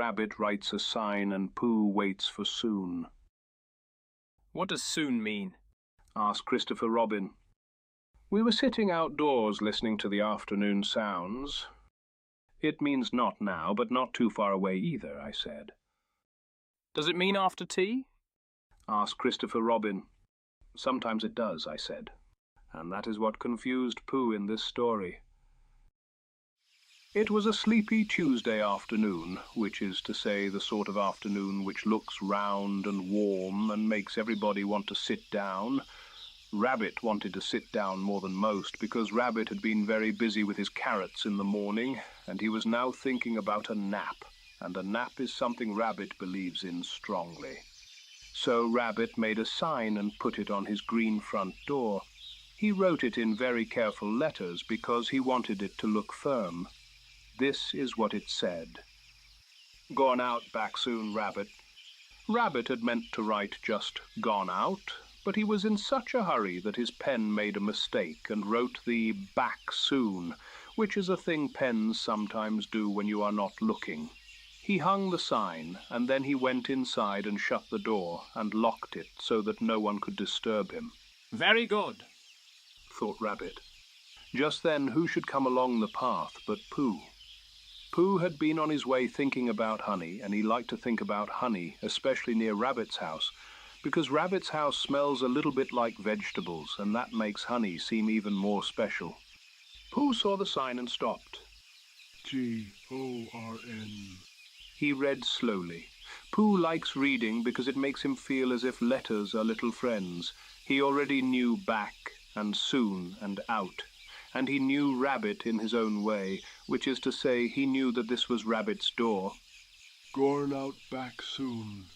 Rabbit writes a sign and Pooh waits for soon. What does soon mean? Asked Christopher Robin. We were sitting outdoors listening to the afternoon sounds. It means not now, but not too far away either, I said. Does it mean after tea? Asked Christopher Robin. Sometimes it does, I said. And that is what confused Pooh in this story. It was a sleepy Tuesday afternoon, which is to say the sort of afternoon which looks round and warm and makes everybody want to sit down. Rabbit wanted to sit down more than most because Rabbit had been very busy with his carrots in the morning, and he was now thinking about a nap, and a nap is something Rabbit believes in strongly. So Rabbit made a sign and put it on his green front door. He wrote it in very careful letters because he wanted it to look firm. This is what it said. Gone out back soon, Rabbit. Rabbit had meant to write just gone out, but he was in such a hurry that his pen made a mistake and wrote the back soon, which is a thing pens sometimes do when you are not looking. He hung the sign, and then he went inside and shut the door and locked it so that no one could disturb him. Very good, thought Rabbit. Just then who should come along the path but Pooh? Pooh had been on his way thinking about honey, and he liked to think about honey, especially near Rabbit's house, because Rabbit's house smells a little bit like vegetables, and that makes honey seem even more special. Pooh saw the sign and stopped. G-O-R-N. He read slowly. Pooh likes reading because it makes him feel as if letters are little friends. He already knew back and soon and out, and he knew Rabbit in his own way, which is to say he knew that this was Rabbit's door. Gone out back soon,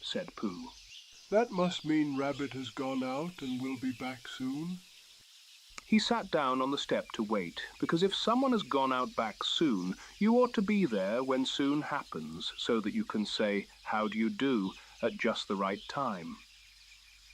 said Pooh. That must mean Rabbit has gone out and will be back soon. He sat down on the step to wait, because if someone has gone out back soon, you ought to be there when soon happens, so that you can say, how do you do, at just the right time.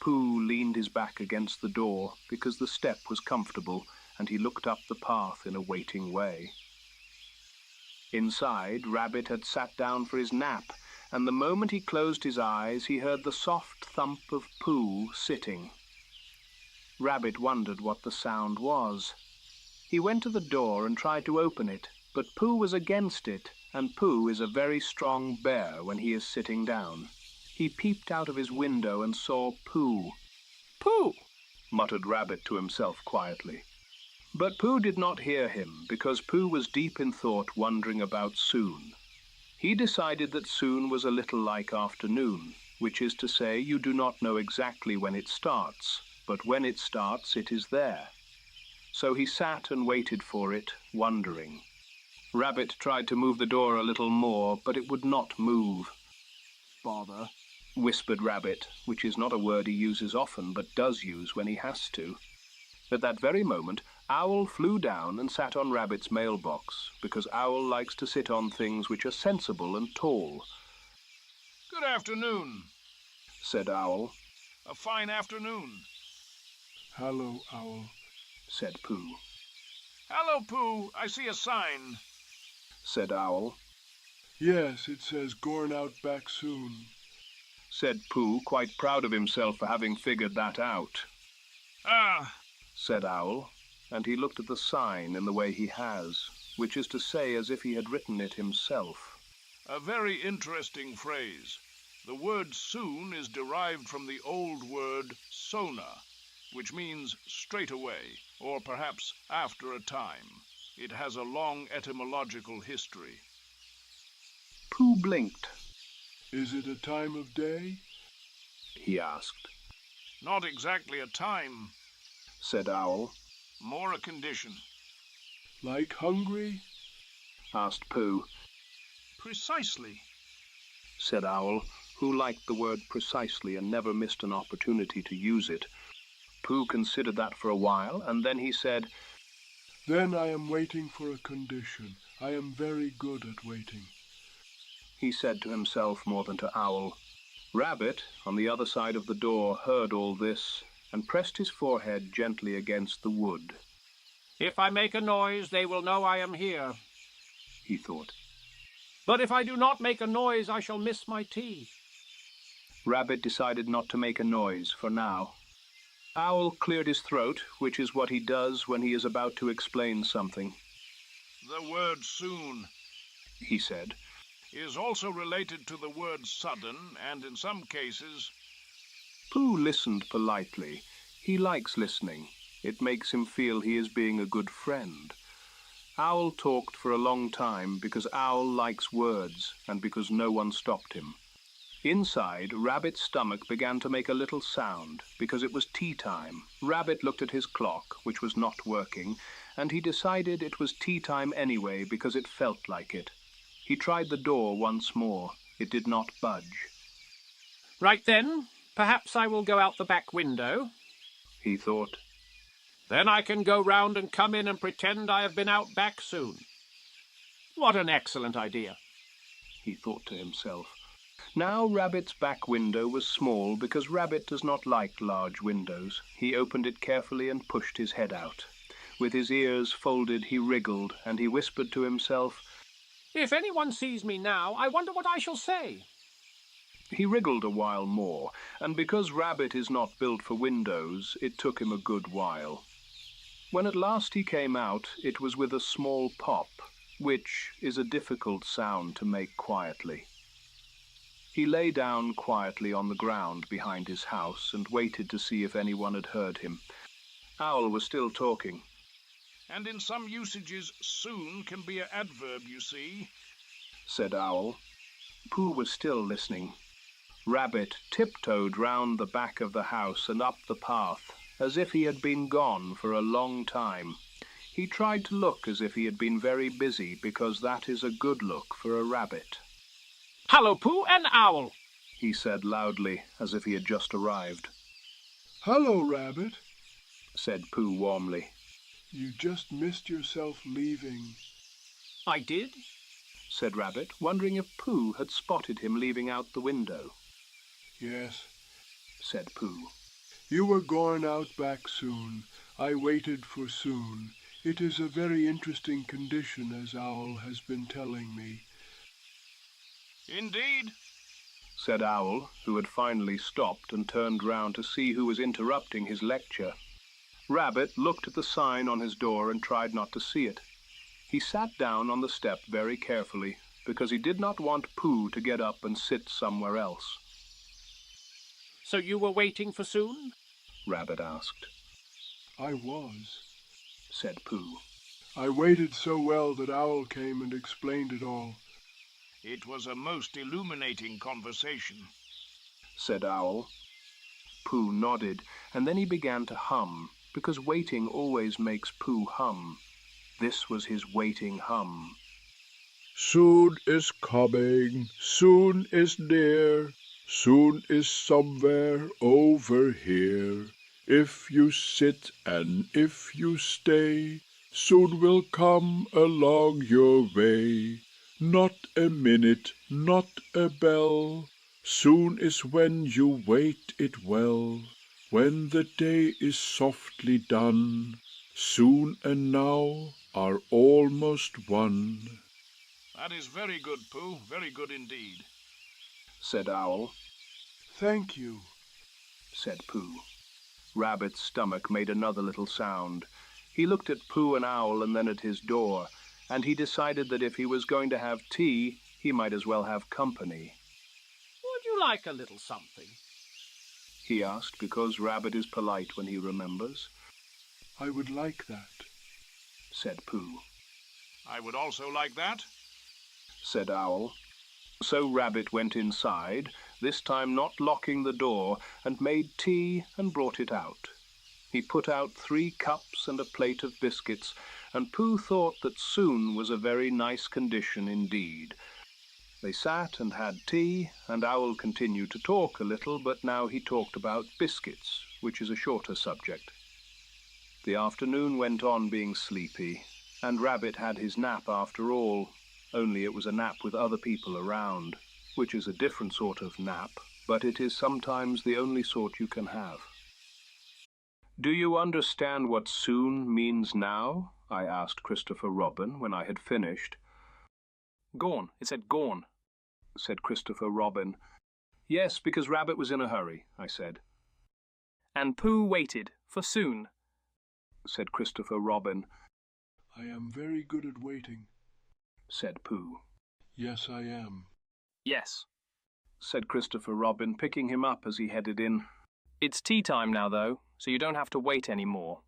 Pooh leaned his back against the door, because the step was comfortable, and he looked up the path in a waiting way. Inside, Rabbit had sat down for his nap, and the moment he closed his eyes, he heard the soft thump of Pooh sitting. Rabbit wondered what the sound was. He went to the door and tried to open it, but Pooh was against it, and Pooh is a very strong bear when he is sitting down. He peeped out of his window and saw Pooh. Pooh, muttered Rabbit to himself quietly. But Pooh did not hear him, because Pooh was deep in thought, wondering about soon. He decided that soon was a little like afternoon, which is to say you do not know exactly when it starts, but when it starts it is there. So he sat and waited for it, wondering. Rabbit tried to move the door a little more, but it would not move. Bother, whispered Rabbit, which is not a word he uses often, but does use when he has to. At that very moment, Owl flew down and sat on Rabbit's mailbox, because Owl likes to sit on things which are sensible and tall. Good afternoon, said Owl. A fine afternoon. Hello, Owl, said Pooh. Hello, Pooh. I see a sign, said Owl. Yes, it says "Gorn out back soon," said Pooh, quite proud of himself for having figured that out. Ah, said Owl, and he looked at the sign in the way he has, which is to say as if he had written it himself. A very interesting phrase. The word soon is derived from the old word sona, which means straight away, or perhaps after a time. It has a long etymological history. Pooh blinked. Is it a time of day? He asked. Not exactly a time, said Owl. More a condition. Like hungry? Asked Pooh. Precisely, said Owl, who liked the word precisely and never missed an opportunity to use it. Pooh considered that for a while, and then he said, Then I am waiting for a condition. I am very good at waiting. He said to himself more than to Owl. Rabbit, on the other side of the door, heard all this, and pressed his forehead gently against the wood. If I make a noise, they will know I am here, he thought. But if I do not make a noise, I shall miss my tea. Rabbit decided not to make a noise for now. Owl cleared his throat, which is what he does when he is about to explain something. The word soon, He said. is also related to the word sudden, and in some cases... Pooh listened politely. He likes listening. It makes him feel he is being a good friend. Owl talked for a long time because Owl likes words and because no one stopped him. Inside, Rabbit's stomach began to make a little sound because it was tea time. Rabbit looked at his clock, which was not working, and he decided it was tea time anyway because it felt like it. He tried the door once more. It did not budge. Right then, perhaps I will go out the back window. He thought. Then I can go round and come in and pretend I have been out back soon. What an excellent idea, he thought to himself. Now Rabbit's back window was small because Rabbit does not like large windows. He opened it carefully and pushed his head out. With his ears folded, he wriggled, and he whispered to himself, If anyone sees me now, I wonder what I shall say. He wriggled a while more, and because Rabbit is not built for windows, it took him a good while. When at last he came out, it was with a small pop, which is a difficult sound to make quietly. He lay down quietly on the ground behind his house and waited to see if anyone had heard him. Owl was still talking. And in some usages, soon can be an adverb, you see, said Owl. Pooh was still listening. Rabbit tiptoed round the back of the house and up the path, as if he had been gone for a long time. He tried to look as if he had been very busy, because that is a good look for a rabbit. Hallo, Pooh and Owl, he said loudly, as if he had just arrived. Hello, Rabbit. Said Pooh warmly. You just missed yourself leaving. I did? Said Rabbit, wondering if Pooh had spotted him leaving out the window. Yes, said Pooh. You were going out back soon. I waited for soon. It is a very interesting condition, as Owl has been telling me. Indeed, said Owl, who had finally stopped and turned round to see who was interrupting his lecture. Rabbit looked at the sign on his door and tried not to see it. He sat down on the step very carefully, because he did not want Pooh to get up and sit somewhere else. So you were waiting for soon? Rabbit asked. I was, said Pooh. I waited so well that Owl came and explained it all. it was a most illuminating conversation, said Owl. Pooh nodded, and then he began to hum, because waiting always makes Pooh hum. This was his waiting hum. Soon is coming, soon is near, soon is somewhere over here. If you sit and if you stay, soon will come along your way. Not a minute, not a bell, soon is when you wait it well. When the day is softly done, soon and now are almost one. That is very good, Pooh, very good indeed, said Owl. Thank you, said Pooh. Rabbit's stomach made another little sound. He looked at Pooh and Owl and then at his door, and he decided that if he was going to have tea, he might as well have company. Would you like a little something? He asked, because Rabbit is polite when he remembers. I would like that, said Pooh. I would also like that, said Owl. So Rabbit went inside, this time not locking the door, and made tea and brought it out. He put out 3 cups and a plate of biscuits, and Pooh thought that soon was a very nice condition indeed. They sat and had tea, and Owl continued to talk a little, but now he talked about biscuits, which is a shorter subject. The afternoon went on being sleepy, and Rabbit had his nap after all, only it was a nap with other people around, which is a different sort of nap, but it is sometimes the only sort you can have. Do you understand what soon means now? I asked Christopher Robin when I had finished. Gone. It said gone, said Christopher Robin. Yes, because Rabbit was in a hurry, I said. And Pooh waited for soon, said Christopher Robin. I am very good at waiting, said Pooh. Yes, I am. Yes, said Christopher Robin, picking him up as he headed in. It's tea time now, though, so you don't have to wait any more.